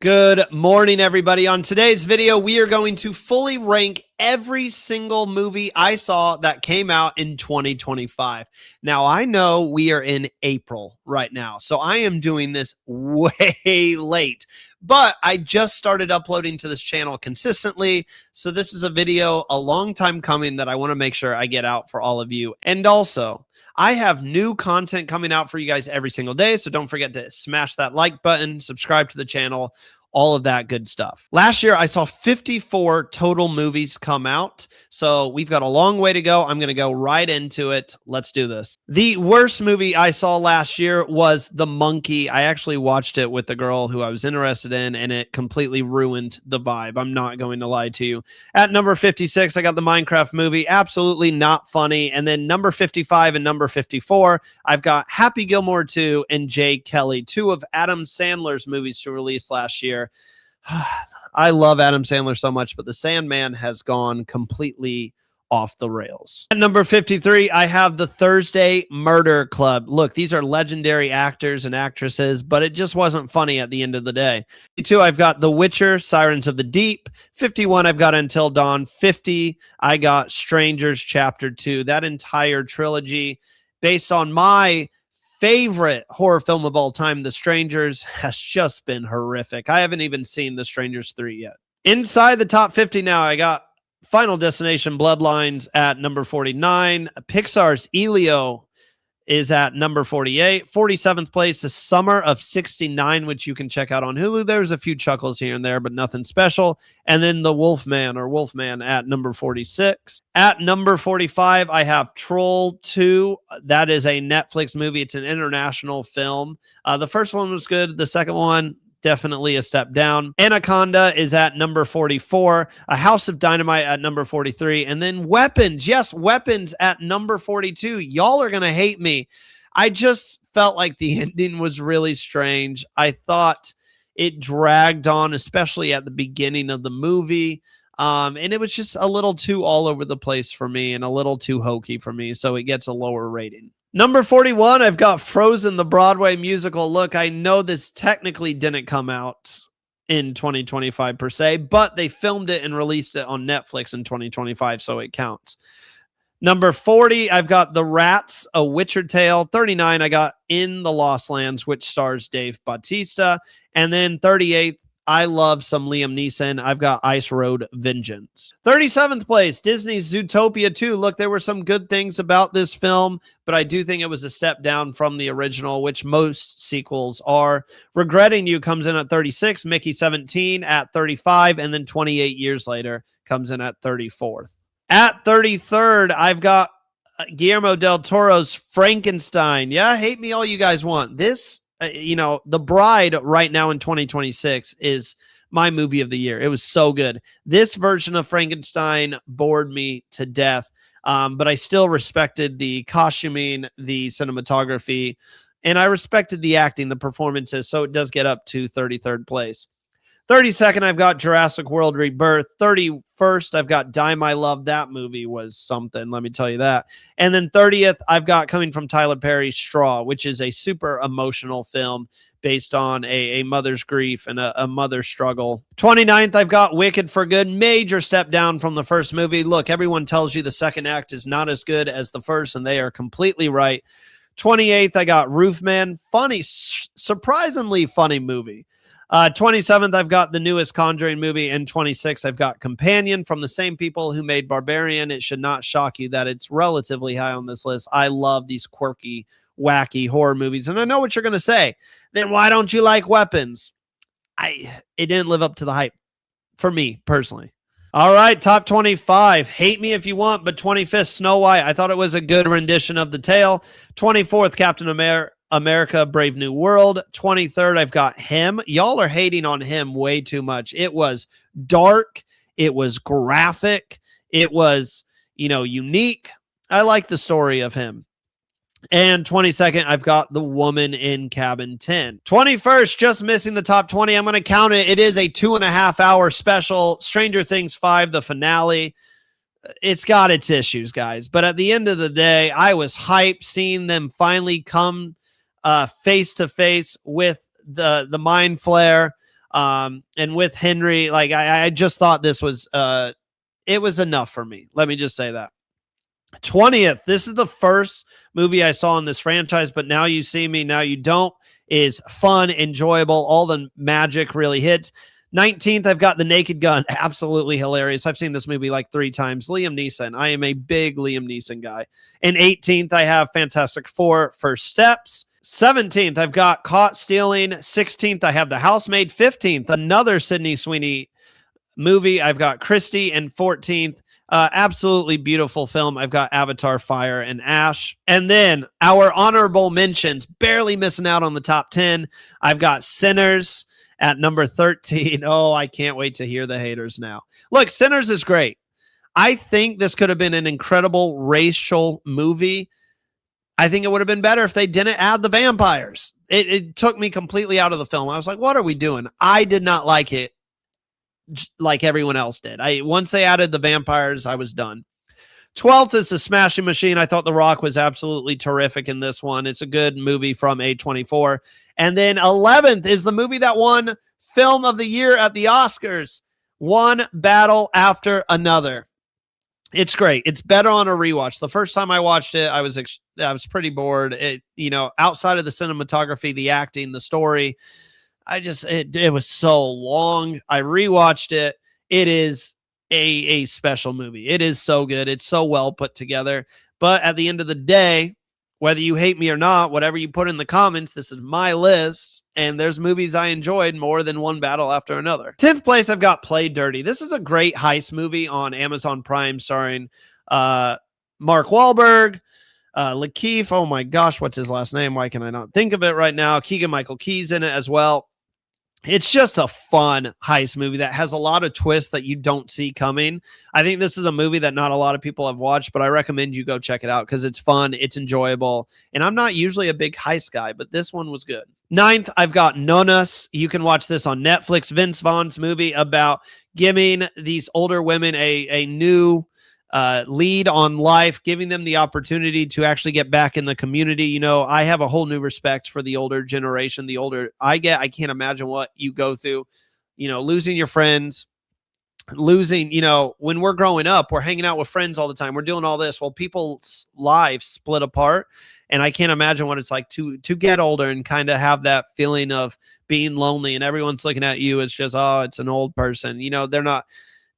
Good morning, everybody. On today's video, we are going to fully rank every single movie I saw that came out in 2025. Now, I know we are in April right now, so I am doing this way late, but I just started uploading to this channel consistently. So this is a video a long time coming that I want to make sure I get out for all of you. And also, I have new content coming out for you guys every single day, so don't forget to smash that like button, subscribe to the channel, all of that good stuff. Last year, I saw 54 total movies come out, so we've got a long way to go. I'm going to go right into it. Let's do this. The worst movie I saw last year was The Monkey. I actually watched it with the girl who I was interested in, and it completely ruined the vibe. I'm not going to lie to you. At number 56, I got the Minecraft movie. Absolutely not funny. And then number 55 and number 54, I've got Happy Gilmore 2 and Jay Kelly, two of Adam Sandler's movies to release last year. I love Adam Sandler so much, but The Sandman has gone completely off the rails. At number 53, I have The Thursday Murder Club. Look, these are legendary actors and actresses, but it just wasn't funny at the end of the day. 52, I've got The Witcher, Sirens of the Deep. 51, I've got Until Dawn. 50, I got Strangers Chapter 2. That entire trilogy, based on my favorite horror film of all time, The Strangers, has just been horrific. I haven't even seen The Strangers 3 yet. Inside the top 50 now, I got Final Destination Bloodlines at number 49. Pixar's Elio is at number 48. 47th place is Summer of 69, which you can check out on Hulu. There's a few chuckles here and there, but nothing special. And then The Wolfman at number 46. At number 45, I have Troll 2. That is a Netflix movie. It's an international film. The first one was good. The second one, definitely a step down. Anaconda is at number 44. A House of Dynamite at number 43. And then Weapons. Yes, Weapons at number 42. Y'all are going to hate me. I just felt like the ending was really strange. I thought it dragged on, especially at the beginning of the movie. And it was just a little too all over the place for me and a little too hokey for me. So it gets a lower rating. Number 41, I've got Frozen, the Broadway musical. Look, I know this technically didn't come out in 2025 per se, but they filmed it and released it on Netflix in 2025, so it counts. Number 40, I've got The Rats, A Witcher Tale. 39, I got In the Lost Lands, which stars Dave Bautista. And then 38, I love some Liam Neeson. I've got Ice Road Vengeance. 37th place, Disney's Zootopia 2. Look, there were some good things about this film, but I do think it was a step down from the original, which most sequels are. Regretting You comes in at 36, Mickey 17 at 35, and then 28 years later comes in at 34th. At 33rd, I've got Guillermo del Toro's Frankenstein. Yeah, hate me all you guys want. This The Bride right now in 2026 is my movie of the year. It was so good. This version of Frankenstein bored me to death, but I still respected the costuming, the cinematography, and I respected the acting, the performances, so it does get up to 33rd place. 32nd, I've got Jurassic World Rebirth. 31st, I've got Die My Love. That movie was something, let me tell you that. And then 30th, I've got, coming from Tyler Perry, Straw, which is a super emotional film based on a mother's grief and a mother's struggle. 29th, I've got Wicked for Good. Major step down from the first movie. Look, everyone tells you the second act is not as good as the first, and they are completely right. 28th, I got Roofman. Funny, surprisingly funny movie. 27th, I've got the newest Conjuring movie, and 26th, I've got Companion from the same people who made Barbarian. It should not shock you that it's relatively high on this list. I love these quirky, wacky horror movies, and I know what you're going to say. Then why don't you like Weapons? It didn't live up to the hype for me, personally. All right, top 25. Hate me if you want, but 25th, Snow White. I thought it was a good rendition of the tale. 24th, Captain America, Brave New World. 23rd, I've got Him. Y'all are hating on Him way too much. It was dark. It was graphic. It was, unique. I like the story of Him. And 22nd, I've got The Woman in Cabin 10. 21st, just missing the top 20. I'm going to count it. It is a 2.5-hour special. Stranger Things 5, the finale. It's got its issues, guys. But at the end of the day, I was hyped seeing them finally come face to face with the Mind Flayer. And with Henry, like I just thought this was it was enough for me. Let me just say that. 20th, this is the first movie I saw in this franchise, but Now You See Me, Now You Don't is fun, enjoyable. All the magic really hits. 19th, I've got The Naked Gun. Absolutely hilarious. I've seen this movie like 3 times. Liam Neeson. I am a big Liam Neeson guy. And 18th, I have Fantastic Four, First Steps. 17th, I've got Caught Stealing. 16th, I have The Housemaid. 15th, another Sydney Sweeney movie. I've got Christie. And 14th, absolutely beautiful film. I've got Avatar, Fire and Ash. And then our honorable mentions, barely missing out on the top 10. I've got Sinners at number 13. Oh, I can't wait to hear the haters now. Look, Sinners is great. I think this could have been an incredible racial movie. I think it would have been better if they didn't add the vampires. It took me completely out of the film. I was like, what are we doing? I did not like it like everyone else did. Once they added the vampires, I was done. 12th is The Smashing Machine. I thought The Rock was absolutely terrific in this one. It's a good movie from A24. And then 11th is the movie that won Film of the Year at the Oscars, One Battle After Another. It's great. It's better on a rewatch. The first time I watched it, I was pretty bored. Outside of the cinematography, the acting, the story, it was so long. I rewatched it. It is a special movie. It is so good. It's so well put together. But at the end of the day, whether you hate me or not, whatever you put in the comments, this is my list. And there's movies I enjoyed more than One Battle After Another. 10th place, I've got Play Dirty. This is a great heist movie on Amazon Prime starring Mark Wahlberg, Lakeith. Oh my gosh, what's his last name? Why can I not think of it right now? Keegan-Michael Key's in it as well. It's just a fun heist movie that has a lot of twists that you don't see coming. I think this is a movie that not a lot of people have watched, but I recommend you go check it out because it's fun, it's enjoyable, and I'm not usually a big heist guy, but this one was good. 9th, I've got Nonas. You can watch this on Netflix. Vince Vaughn's movie about giving these older women a new lead on life, giving them the opportunity to actually get back in the community. I have a whole new respect for the older generation. The older I get, I can't imagine what you go through, losing your friends, losing, when we're growing up, we're hanging out with friends all the time. We're doing all this. Well, people's lives split apart. And I can't imagine what it's like to get older and kind of have that feeling of being lonely and everyone's looking at you. It's just, oh, it's an old person. They're not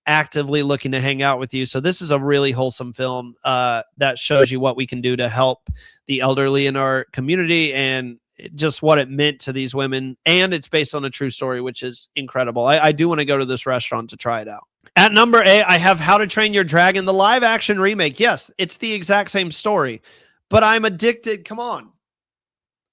actively looking to hang out with you. So this is a really wholesome film that shows you what we can do to help the elderly in our community and just what it meant to these women. And it's based on a true story, which is incredible. I do want to go to this restaurant to try it out. At number 8, I have How to Train Your Dragon, the live action remake. Yes, it's the exact same story, but I'm addicted. Come on.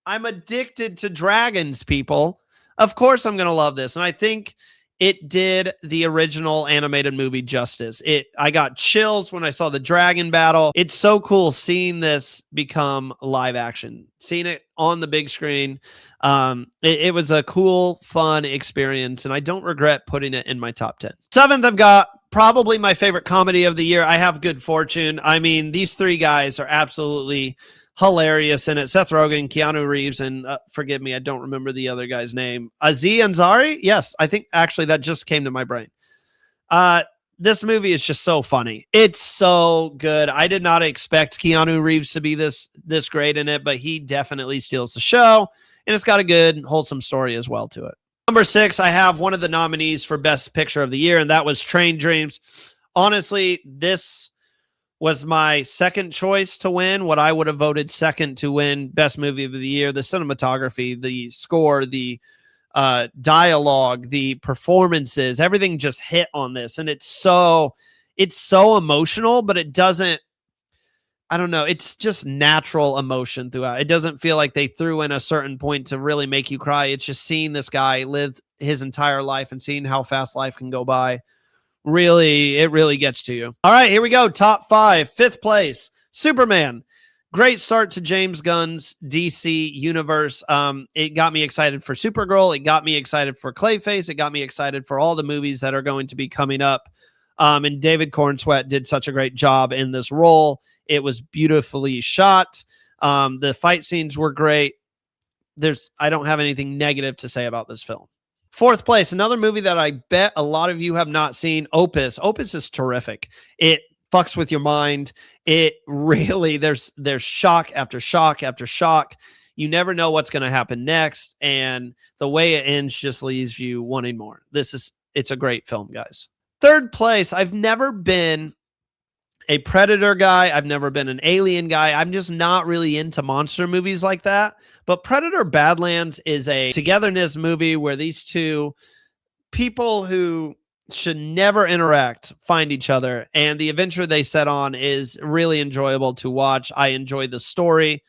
I'm addicted to dragons, people. Of course I'm going to love this. And I think it did the original animated movie justice. I got chills when I saw the dragon battle. It's so cool seeing this become live action, seeing it on the big screen. It was a cool, fun experience, and I don't regret putting it in my top 10. 7th, I've got probably my favorite comedy of the year. I have Good Fortune. I mean, these 3 guys are absolutely hilarious in it. Seth Rogen, Keanu Reeves, and forgive me, I don't remember the other guy's name. Aziz Ansari? Yes, I think actually that just came to my brain. This movie is just so funny. It's so good. I did not expect Keanu Reeves to be this great in it, but he definitely steals the show, and it's got a good, wholesome story as well to it. Number 6, I have one of the nominees for Best Picture of the Year, and that was Train Dreams. Honestly, this was my second choice to win, what I would have voted second to win Best Movie of the Year. The cinematography, the score, the dialogue, the performances, everything just hit on this. And it's so emotional, but it doesn't, I don't know, it's just natural emotion throughout. It doesn't feel like they threw in a certain point to really make you cry. It's just seeing this guy live his entire life and seeing how fast life can go by. It really gets to you. All right, here we go. Top 5. 5th place, Superman. Great start to James Gunn's DC universe. It got me excited for Supergirl. It got me excited for Clayface. It got me excited for all the movies that are going to be coming up. And David Cornsweet did such a great job in this role. It was beautifully shot. The fight scenes were great. I don't have anything negative to say about this film. Fourth place, another movie that I bet a lot of you have not seen, Opus. Opus is terrific. It fucks with your mind. It really, there's shock after shock after shock. You never know what's going to happen next, and the way it ends just leaves you wanting more. It's a great film, guys. Third place, I've never been a Predator guy. I've never been an Alien guy. I'm just not really into monster movies like that. But Predator Badlands is a togetherness movie where these two people who should never interact find each other, and the adventure they set on is really enjoyable to watch. I enjoyed the story.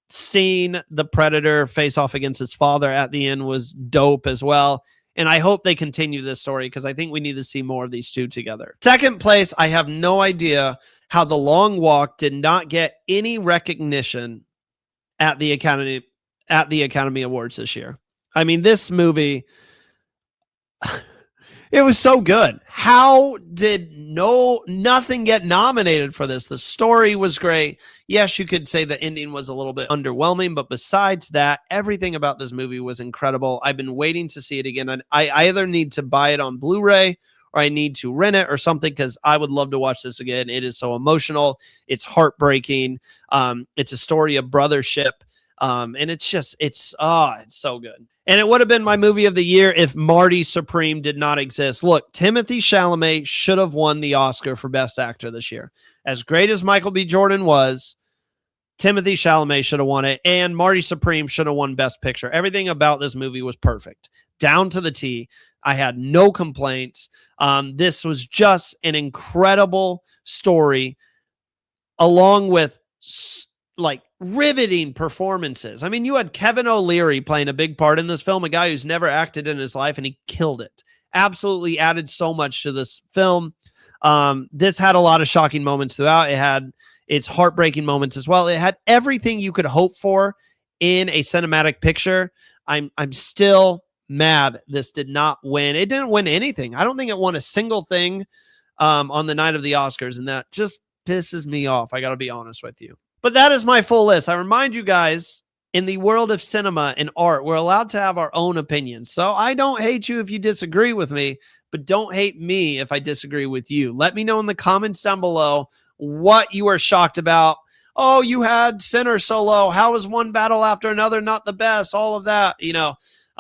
Seeing the Predator face off against his father at the end was dope as well. And I hope they continue this story because I think we need to see more of these two together. Second place, I have no idea how The Long Walk did not get any recognition at the Academy Awards this year. I mean, this movie, it was so good. How did nothing get nominated for this? The story was great. Yes, you could say the ending was a little bit underwhelming, but besides that, everything about this movie was incredible. I've been waiting to see it again. And I either need to buy it on Blu-ray or I need to rent it or something because I would love to watch this again. It is so emotional. It's heartbreaking. It's a story of brothership. And it's so good. And it would have been my movie of the year if Marty Supreme did not exist. Look, Timothée Chalamet should have won the Oscar for Best Actor this year. As great as Michael B. Jordan was, Timothée Chalamet should have won it, and Marty Supreme should have won Best Picture. Everything about this movie was perfect, down to the T. I had no complaints. This was just an incredible story, along with riveting performances. I mean, you had Kevin O'Leary playing a big part in this film, a guy who's never acted in his life, and he killed it. Absolutely added so much to this film. This had a lot of shocking moments throughout. It had its heartbreaking moments as well. It had everything you could hope for in a cinematic picture. I'm still mad this did not win. It didn't win anything. I don't think it won a single thing on the night of the Oscars, and that just pisses me off. I got to be honest with you. But that is my full list. I remind you guys, in the world of cinema and art, we're allowed to have our own opinions. So I don't hate you if you disagree with me, but don't hate me if I disagree with you. Let me know in the comments down below what you are shocked about. Oh, you had Sinner so low. How is one battle after another not the best? All of that,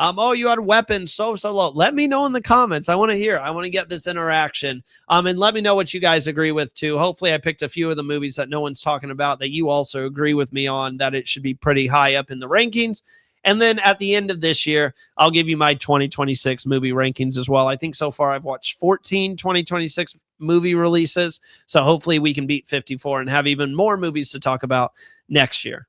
oh, you had Weapons so low. Let me know in the comments. I want to hear. I want to get this interaction. And let me know what you guys agree with too. Hopefully I picked a few of the movies that no one's talking about that you also agree with me on, that it should be pretty high up in the rankings. And then at the end of this year, I'll give you my 2026 movie rankings as well. I think so far I've watched 14 2026 movie releases. So hopefully we can beat 54 and have even more movies to talk about next year.